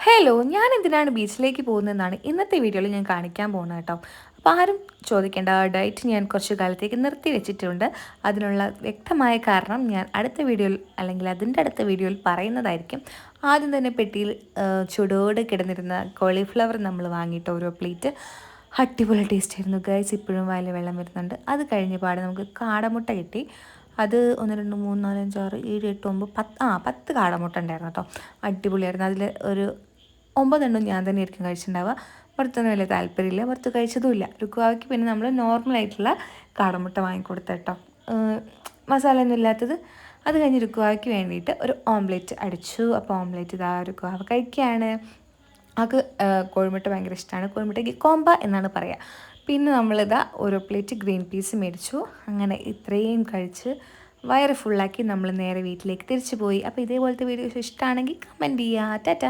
Hello, ഞാൻ എന്തിനാണ് ബീച്ചിലേക്ക് പോകുന്നതെന്നാണ് ഇന്നത്തെ വീഡിയോയിൽ ഞാൻ കാണിക്കാൻ പോകുന്നത് കേട്ടോ. അപ്പോൾ ആരും ചോദിക്കേണ്ട, ഡയറ്റ് ഞാൻ കുറച്ച് കാലത്തേക്ക് നിർത്തി വെച്ചിട്ടുണ്ട്. അതിനുള്ള വ്യക്തമായ കാരണം ഞാൻ അടുത്ത വീഡിയോയിൽ അല്ലെങ്കിൽ അതിൻ്റെ അടുത്ത വീഡിയോയിൽ പറയുന്നതായിരിക്കും. ആദ്യം തന്നെ പെട്ടിയിൽ ചുടോടെ കിടന്നിരുന്ന കോളിഫ്ലവർ നമ്മൾ വാങ്ങിയിട്ട് ഓരോ പ്ലേറ്റ് അടിപൊളി ടേസ്റ്റ് ആയിരുന്നു ഗൈസ്. ഇപ്പോഴും വായിൽ വെള്ളം വരുന്നുണ്ട്. അത് കഴിഞ്ഞ പാടെ നമുക്ക് കാടമുട്ട കിട്ടി. അത് 1 2 3 4 5 6 7 8 9 10 കാടമുട്ട ഉണ്ടായിരുന്നു കേട്ടോ. അടിപൊളിയായിരുന്നു. അതിൽ ഒരു 9 ഞാൻ തന്നെ ആയിരിക്കും കഴിച്ചിട്ടുണ്ടാവുക. പുറത്തൊന്നും വലിയ താല്പര്യമില്ല, പുറത്ത് കഴിച്ചതുമില്ല. രുക്കുവാവയ്ക്ക് പിന്നെ നമ്മൾ നോർമലായിട്ടുള്ള കാടമുട്ട വാങ്ങിക്കൊടുത്ത കേട്ടോ, മസാല ഒന്നും ഇല്ലാത്തത്. അത് കഴിഞ്ഞ് രുക്കുവാവയ്ക്ക് വേണ്ടിയിട്ട് ഒരു ഓംലെറ്റ് അടിച്ചു. അപ്പോൾ ഓംലെറ്റ് ഇതാ രുക്കുവാവ കഴിക്കുകയാണ്. ആൾക്ക് കോഴിമുട്ട ഭയങ്കര ഇഷ്ടമാണ്. കോഴിമുട്ടയ്ക്ക് കോമ്പ എന്നാണ് പറയുക. പിന്നെ നമ്മളിതാ ഓരോ പ്ലേറ്റ് ഗ്രീൻ പീസ് മേടിച്ചു. അങ്ങനെ ഇത്രയും കഴിച്ച് വയറ് ഫുള്ളാക്കി നമ്മൾ നേരെ വീട്ടിലേക്ക് തിരിച്ചു പോയി. അപ്പോൾ ഇതേപോലത്തെ വീഡിയോസ് ഇഷ്ടമാണെങ്കിൽ കമൻറ്റ് ചെയ്യുക. ടാറ്റ.